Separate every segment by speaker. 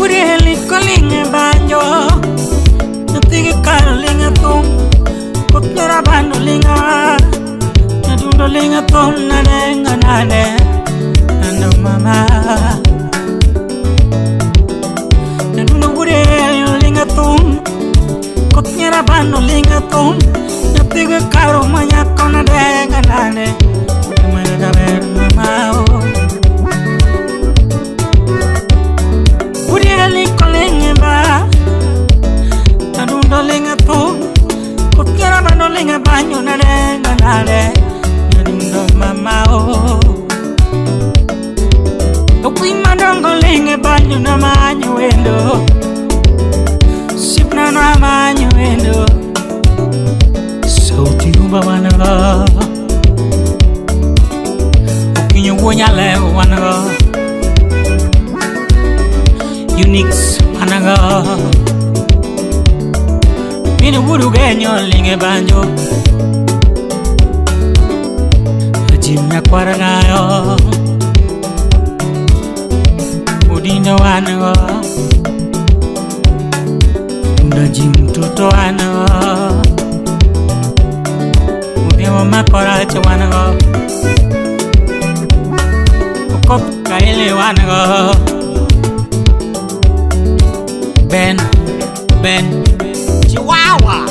Speaker 1: Uri calling a banjo, the thing caroling a tongue, put your abandolinga, the doodling a tongue, and the mama. And no wood ling a tongue, put your abandoling a tongue, the thing a caro maniac on a dang and mama. Kukira bandolinga banyo na renga nale Nadundo mama o Tukui madongo linga banyo na manyo wendo Sipna na manyo wendo Sauti uba wanaga Ukinyo wonya leo wanaga Unix wanaga Mini wuru genyo linge banjo Jimnya kwaranayo Udino wanago Unda jim tuto wanago Udewa makorache wanago Ukop kaile wanago Ben Chihuahua.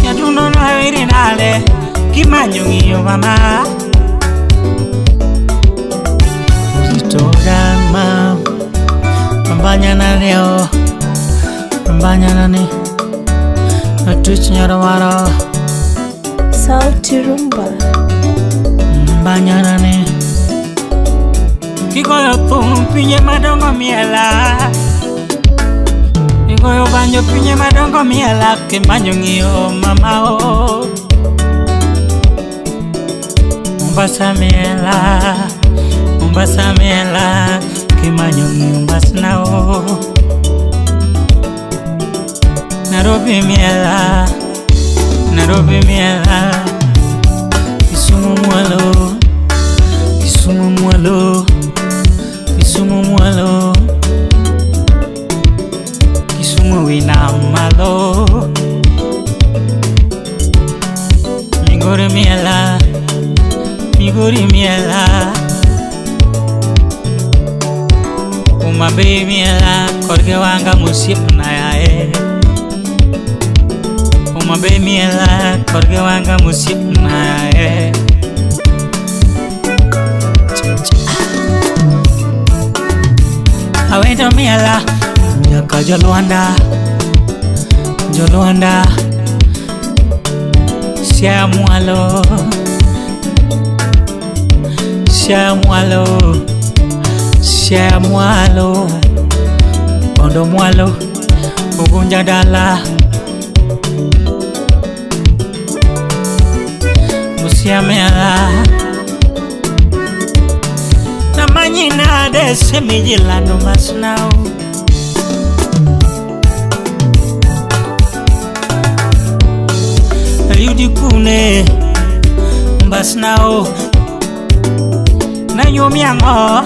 Speaker 1: Ya tú no eres nada, que maño mamá. Drama, mañana leo, mañana ni, tu señora waro.
Speaker 2: Sauti rumba.
Speaker 1: Mañana ni. Kigoyo pinye madongo miela Kigoyo banjo pinye madongo miela Ke manyo ngiyo mama o Umbasa miela Ke manyo ngiyo umbasna o Nairobi miela Kisumu mwalo Kisumu wina malo Migori miela Umabe miela Korge wanga musip na yae Umabe miela Korge wanga musip na yae Awendo miela Nyaka Jolwanda Share mwalo Kondo mwalo Ugunja dala Musia miela Namanyina de semijila no mas now Ayudi kune mbas now Na nyumi ango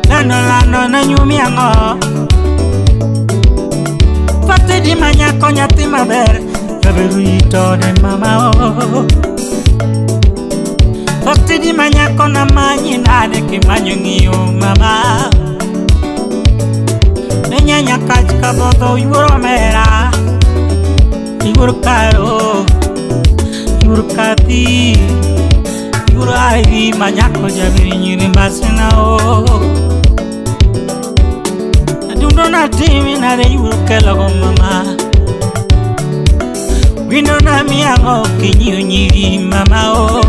Speaker 1: Lano na nyumi ango Fate di manya konya timaber Kaberu ito de mama o Fate di manya kona manyina de ke manyo ngiyo mama Nenyanya kachika bodo yuro mera Yuro karo Yuro kati Yuro aivi manya ko jabiri nyuri mbasena o Adundo na timi na de yuro kelogo mama Windo na miyango kinyo nyiri mama o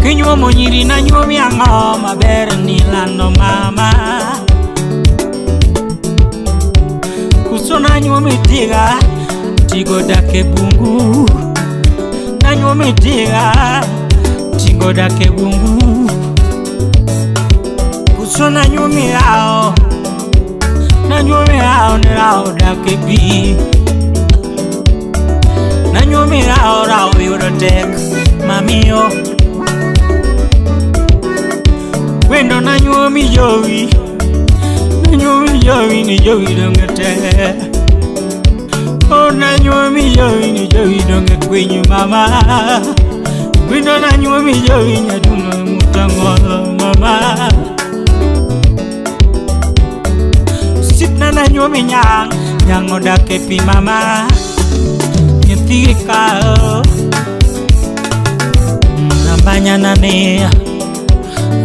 Speaker 1: Kinyo mo nyiri na nyo miyango maber nilando mama Kusona nyo mitiga Tigo dake bungu Na nyo mitiga Tigo dake bungu Kusona nyo mirao Na nyo mirao nirao dake bi Na nyo mirao tek mamio wendo na nyuomi jowi ni jowi donge te oh na nyuomi jowi ni jowi donge kwenyu mama wendo na nyuomi jowi nyaduno mutangolo mama sipna na nyuomi nyang odake pi mama nyithiri kao nambanya nane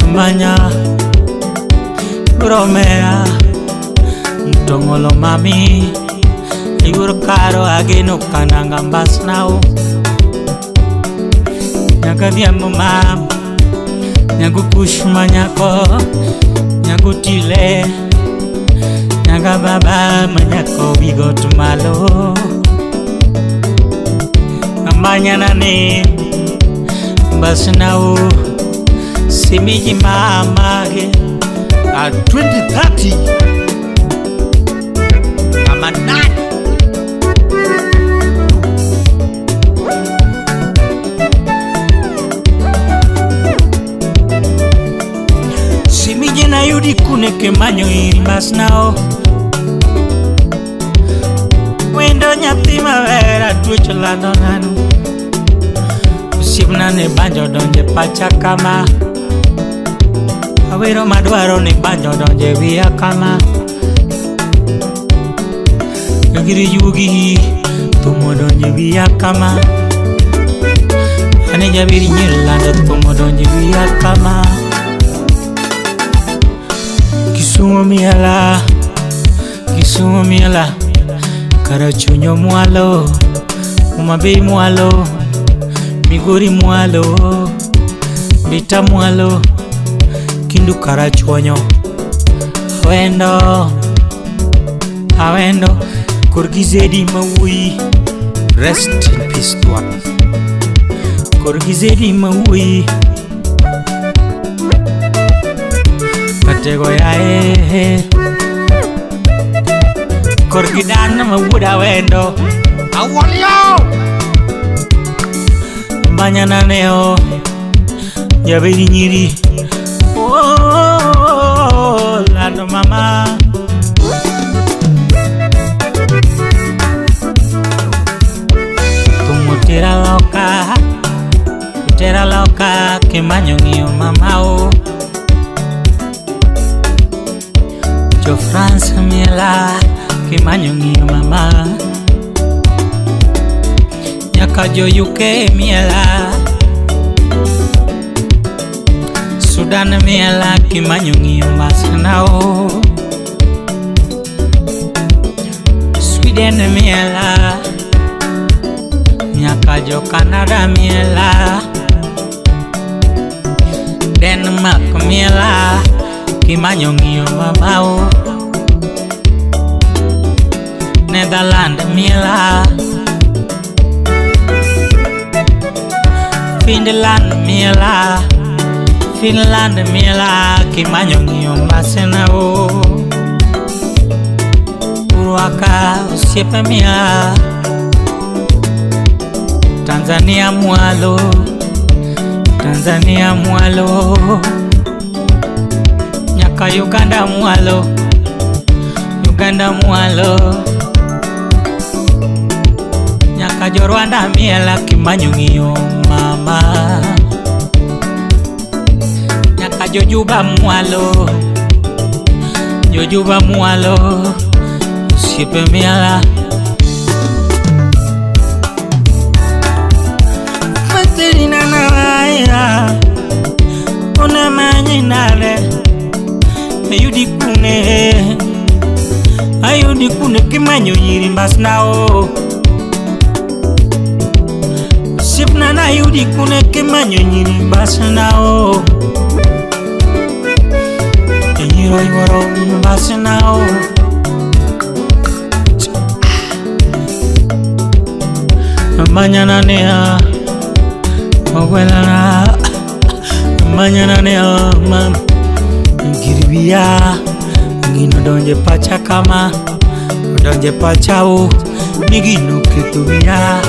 Speaker 1: nambanya romea mtongolo mami igur karo ageno kananga mbasnao nyaga diamo mam nyagu kushma nyako nyagu tile nyaga baba manyako bigot malo nambanya nane mbasnao simiji mamage at 2030 I'm a nut. Simije na yudi kune ke manyo irimbas nao wendo nyathi mawera tucho lando nanu usiepna ne banjo donje pacha kama awero madwaro ni banjo donje wiya kama agiri yugi tumo donje wiya kama ane jabiri nyirlando tumo donje wiya kama kisumo miela karachunyo mwalo umabei mwalo migori mwalo bita mwalo kindu karachuonyo awendo korgizedi mawui rest in peace twap korgizedi mawui katego yae korgidan mawuda wendo awolyo banyana neo jabedi nyiri oh lando mama tera loka que maño ngio mamao yo France miela que maño ngio mama nyaka yo UK miela Sudan miela que maño ngio masanao Sweden miela nyaka jo Canada miela Denmark miela kimanyo ngio mamao Netherland miela Finland miela kimanyo ngio masenao Uruaka usiepe miela Tanzania mwalo nyaka Uganda mwalo nyaka jo Rwanda miela kimanyo ngio mama nyaka jo Juba mwalo usiepe miela Ona manyenale ayudi kune kimanyo yirimbas nao sipna na ayudi kune kimanyo yirimbas nao yiro yoro yirimbas nao mañana nea Mawelana mañana ne mam giribia ngino donje pacha nigino ketubia